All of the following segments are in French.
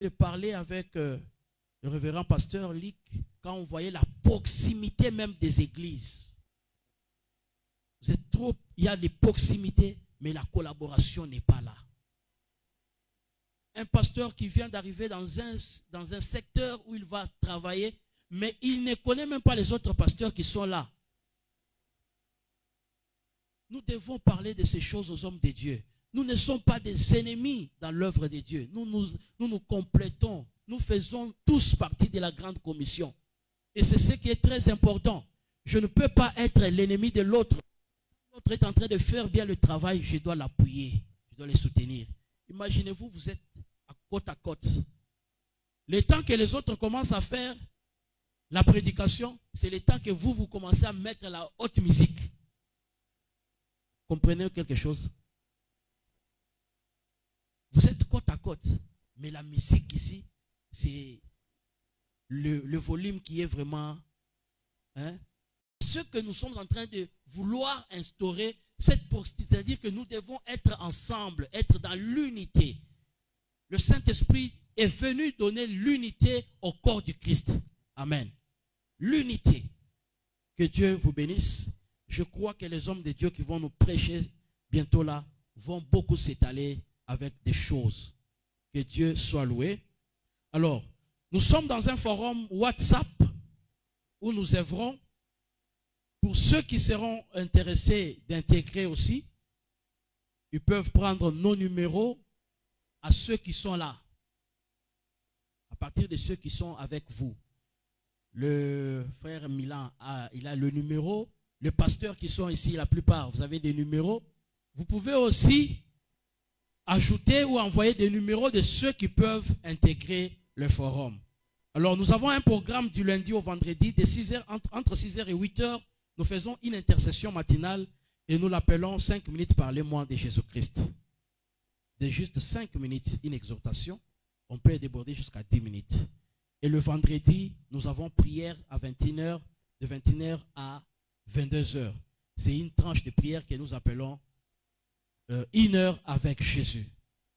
J'ai parlé avec le révérend pasteur Lick quand on voyait la proximité même des églises. Vous êtes trop, il y a des proximités, mais la collaboration n'est pas là. Un pasteur qui vient d'arriver dans un secteur où il va travailler, mais il ne connaît même pas les autres pasteurs qui sont là. Nous devons parler de ces choses aux hommes de Dieu. Nous ne sommes pas des ennemis dans l'œuvre de Dieu. Nous nous complétons. Nous faisons tous partie de la grande commission. Et c'est ce qui est très important. Je ne peux pas être l'ennemi de l'autre. L'autre est en train de faire bien le travail, je dois l'appuyer. Je dois les soutenir. Imaginez-vous, vous êtes à côte. Le temps que les autres commencent à faire la prédication, c'est le temps que vous commencez à mettre la haute musique. Comprenez quelque chose? Vous êtes côte à côte, mais la musique ici, c'est le volume qui est vraiment... Ce que nous sommes en train de vouloir instaurer, c'est-à-dire que nous devons être ensemble, être dans l'unité. Le Saint-Esprit est venu donner l'unité au corps du Christ. Amen. L'unité. Que Dieu vous bénisse. Je crois que les hommes de Dieu qui vont nous prêcher bientôt là vont beaucoup s'étaler avec des choses. Que Dieu soit loué. Alors, nous sommes dans un forum WhatsApp où nous œuvrons. Pour ceux qui seront intéressés d'intégrer aussi, ils peuvent prendre nos numéros à ceux qui sont là. À partir de ceux qui sont avec vous. Le frère Milan, il a le numéro. Les pasteurs qui sont ici, la plupart, vous avez des numéros. Vous pouvez aussi ajouter ou envoyer des numéros de ceux qui peuvent intégrer le forum. Alors, nous avons un programme du lundi au vendredi, de 6h, entre 6h et 8h. Nous faisons une intercession matinale et nous l'appelons 5 minutes parlez-moi de Jésus-Christ. De juste 5 minutes, une exhortation. On peut déborder jusqu'à 10 minutes. Et le vendredi, nous avons prière à 21h, de 21h à 22h. C'est une tranche de prière que nous appelons 1 heure avec Jésus.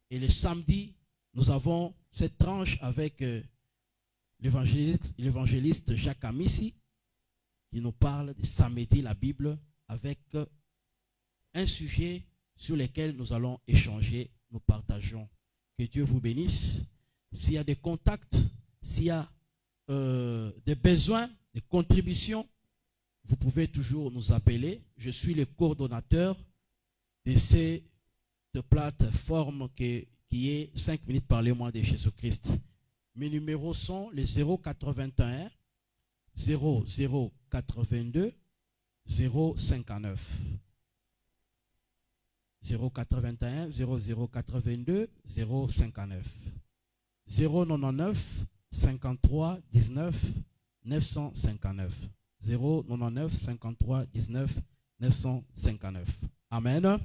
Et le samedi, nous avons cette tranche avec l'évangéliste Jacques Amissi, qui nous parle de samedi, la Bible, avec un sujet sur lequel nous allons échanger, nous partageons. Que Dieu vous bénisse. S'il y a des contacts, s'il y a des besoins, des contributions, vous pouvez toujours nous appeler. Je suis le coordonnateur de cette plateforme qui est 5 minutes parlez-moi de Jésus-Christ. Mes numéros sont les 081 0082 059. 081 0082 059. 099 53 19 959. 099 53 19 959. Amen.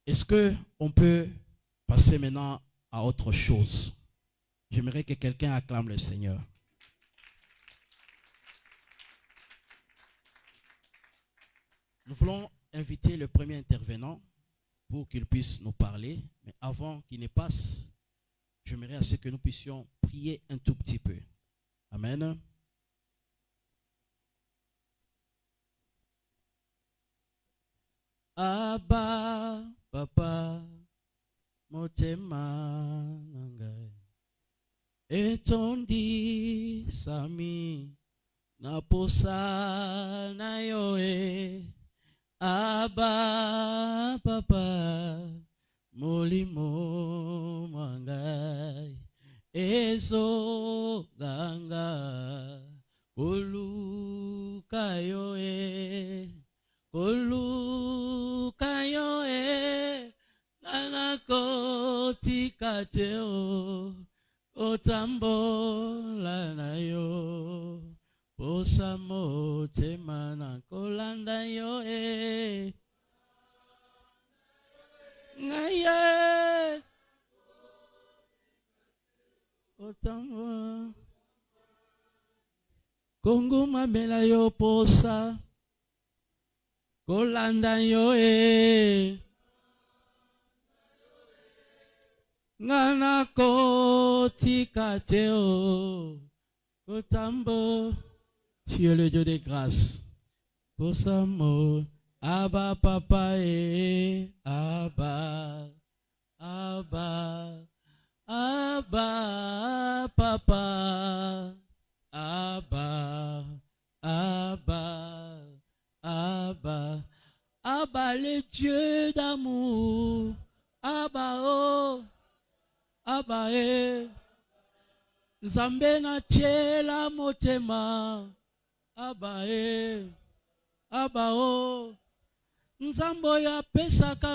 Est-ce qu'on peut passer maintenant à autre chose? J'aimerais que quelqu'un acclame le Seigneur. Nous voulons inviter le premier intervenant pour qu'il puisse nous parler. Mais avant qu'il ne passe, j'aimerais à ce que nous puissions prier un tout petit peu. Amen. Abba, Papa, Motema, Nangai, Etondi, Sami, Naposa, Nayoe, Abba, Papa, Molimo, Mangai, Ezo, Ganga, Olukayoe, Olukayoe, Nanakoti kateo, Otambola nayo, Posamo temana kolanda yo Ngaye, Otambo, Kongo mabela yo posa, Kolanda yo ngana kotika teo kotambo. Tu es le Dieu de grâce. Pour sa mort, Abba papa et Abba, Abba, Abba papa, Abba, Abba, Abba, Abba le Dieu d'amour, Abba oh, Abba eh, Nzambe na tiela motema, Abba eh, Abba oh, Nzambo ya pesaka